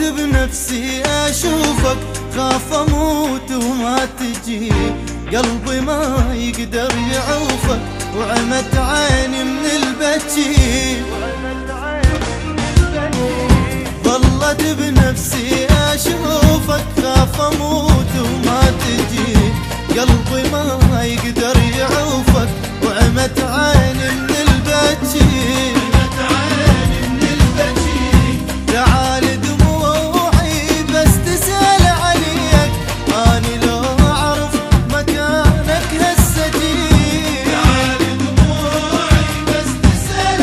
ظلت بنفسي اشوفك خاف اموت وما تجي، قلبي ما يقدر يعوفك وعمت عيني من البكي. ظلت بنفسي اشوفك خاف اموت وما تجي، قلبي ما يقدر يعوفك وعمت عيني من البكي. تعال دموعي بس تسأل عليك، أنا لو أعرف مكانك هسه جيت. تعال دموعي بس تسأل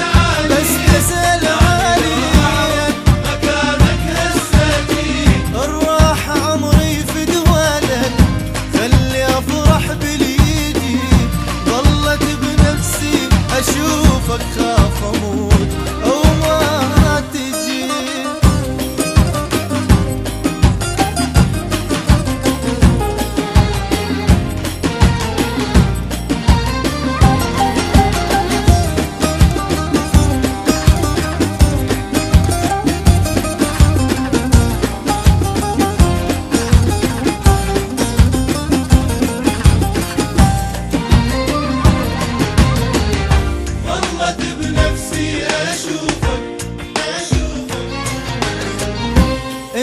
عليك مكانك هسه جيت. أرواح عمري فدوالك خلي أفرح باليدي، ظلت بنفسي أشوفك خاف أموت وما تجي.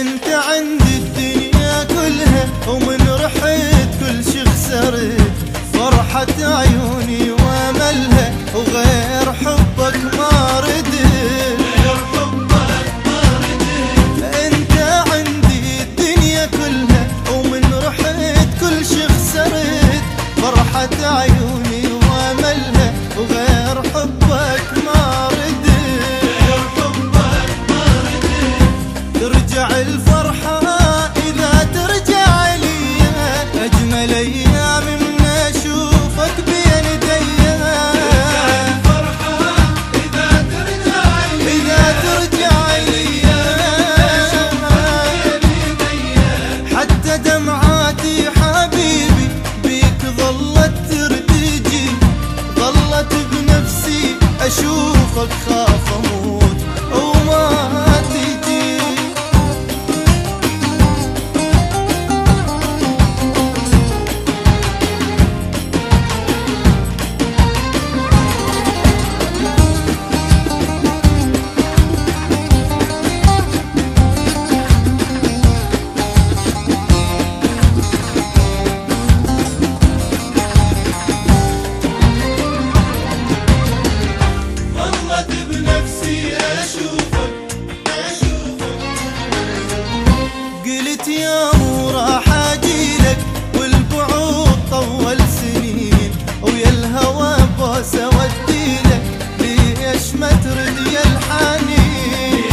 انت عندي الدنيا كلها ومن رحت كل شي خسرت، فرحة عيوني واملها وغير حبك ما ردت. انت عندي الدنيا كلها ومن رحت كل شي خسرت، فرحة عيوني واملها وغير حبك ما ردت. ترجع الفرحة إذا ترجع لي، أجمل أيام من أشوفك بين يدي. الفرحة إذا ترجع لي حتى دمعاتي حبيبي بيك ظلت ترتجي، ظلت بنفسي أشوفك خاف أموت وما تجي. قلت يوم راح اجيلك والبعود طول سنين، ويا الهوى بوس اوديلك، ليش ما ترد يا الحنين؟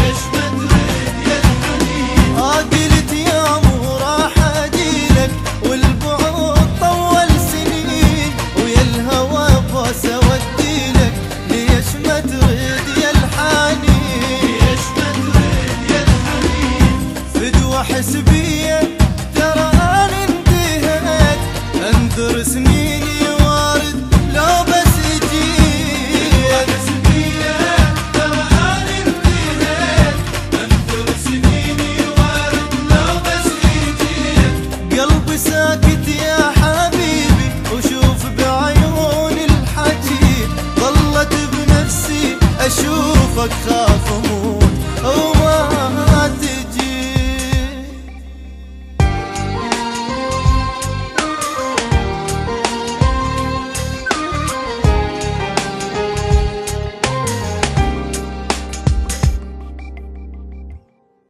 قلت يوم راح اجيلك والبعود طول سنين، ويا الهوى بوس اوديلك، ليش ما ترد يا الحنين؟ فدوى حسبية ترى أنا انتهيت، انذر سنيني وارد لو بس جيت. حسبية ترى أنا انتهيت، انذر سنيني وارد لو بس جيت. قلبي ساكت يا حبيبي وشوف بعيون الحكي، ظلت بنفسي أشوفك خاف